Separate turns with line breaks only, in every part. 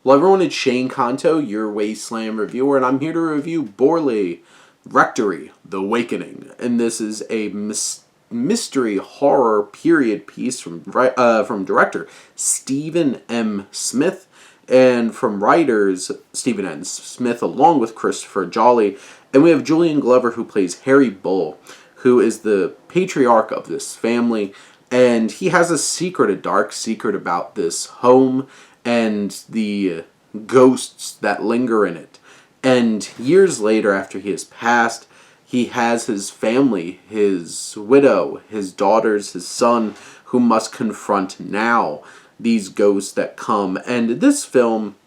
Hello everyone, it's Shane Kanto, your Wasteland reviewer, and I'm here to review Borley Rectory, The Awakening. And this is a mystery horror period piece from director Stephen M. Smith and from writers Stephen M. Smith along with Christopher Jolly. And we have Julian Glover, who plays Henry Bull, who is the patriarch of this family. And he has a dark secret about this home and the ghosts that linger in it. And years later, after he has passed, he has his family, his widow, his daughters, his son, who must confront now these ghosts that come. And this film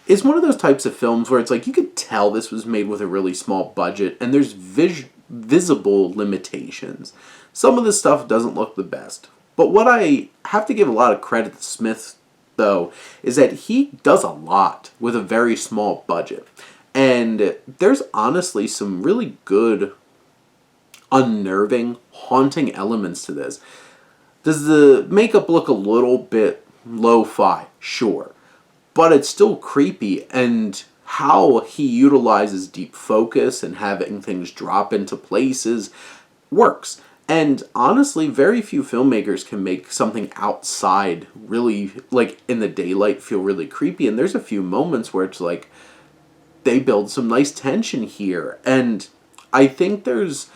is one of those types of films where it's like you could tell this was made with a really small budget, and there's visible limitations. Some of the stuff doesn't look the best. But what I have to give a lot of credit to Smith, though, is that he does a lot with a very small budget. And there's honestly some really good, unnerving, haunting elements to this. Does the makeup look a little bit lo-fi? Sure. But it's still creepy, and how he utilizes deep focus and having things drop into places works. And honestly, very few filmmakers can make something outside really, like, in the daylight feel really creepy. And there's a few moments where it's like, they build some nice tension here. And I think there's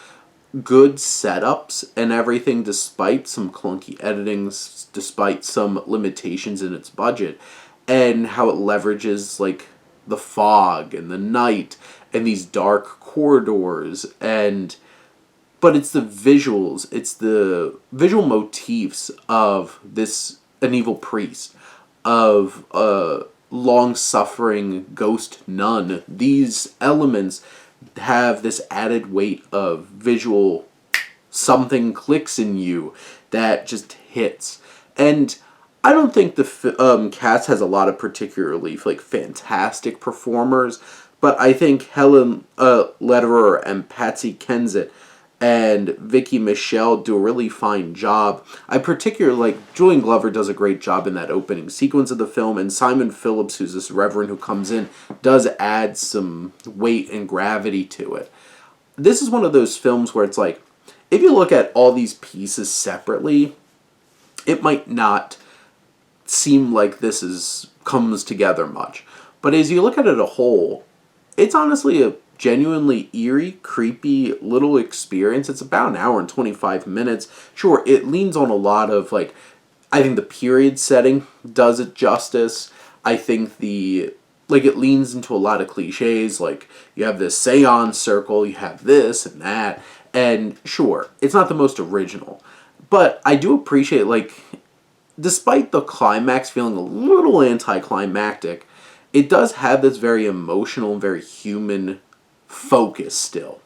good setups and everything, despite some clunky editings, despite some limitations in its budget, and how it leverages, like, the fog and the night and these dark corridors. But it's the visuals, it's the visual motifs of an evil priest, of a long-suffering ghost nun. These elements have this added weight of visual, something clicks in you that just hits. And I don't think the cast has a lot of particularly fantastic performers, but I think Helen Lederer and Patsy Kensit and Vicky Michelle do a really fine job. I particularly like Julian Glover does a great job in that opening sequence of the film, and Simon Phillips, who's this reverend who comes in, does add some weight and gravity to it. This is one of those films where it's like, if you look at all these pieces separately, it might not seem like comes together much. But as you look at it as a whole, it's honestly a genuinely eerie, creepy little experience. It's about an hour and 25 minutes. Sure, it leans on a lot of, I think the period setting does it justice. I think it leans into a lot of cliches, like you have this seance circle, you have this and that, and sure, it's not the most original. But I do appreciate, despite the climax feeling a little anticlimactic, it does have this very emotional and very human focus still.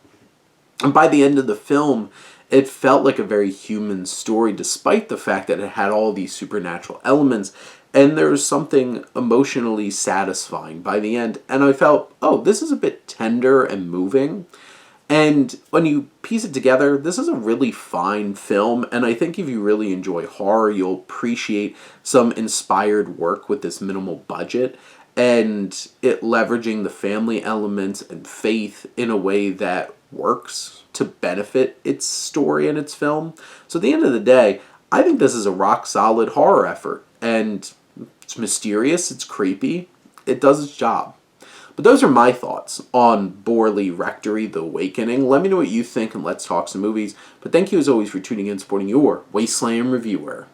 And by the end of the film, it felt like a very human story, despite the fact that it had all these supernatural elements, and there was something emotionally satisfying by the end. And I felt, oh, this is a bit tender and moving. And when you piece it together, this is a really fine film, and I think if you really enjoy horror, you'll appreciate some inspired work with this minimal budget, and it leveraging the family elements and faith in a way that works to benefit its story and its film. So at the end of the day, I think this is a rock-solid horror effort, and it's mysterious, it's creepy, it does its job. But those are my thoughts on Borley Rectory, The Awakening. Let me know what you think, and let's talk some movies. But thank you as always for tuning in and supporting your Wasteland reviewer.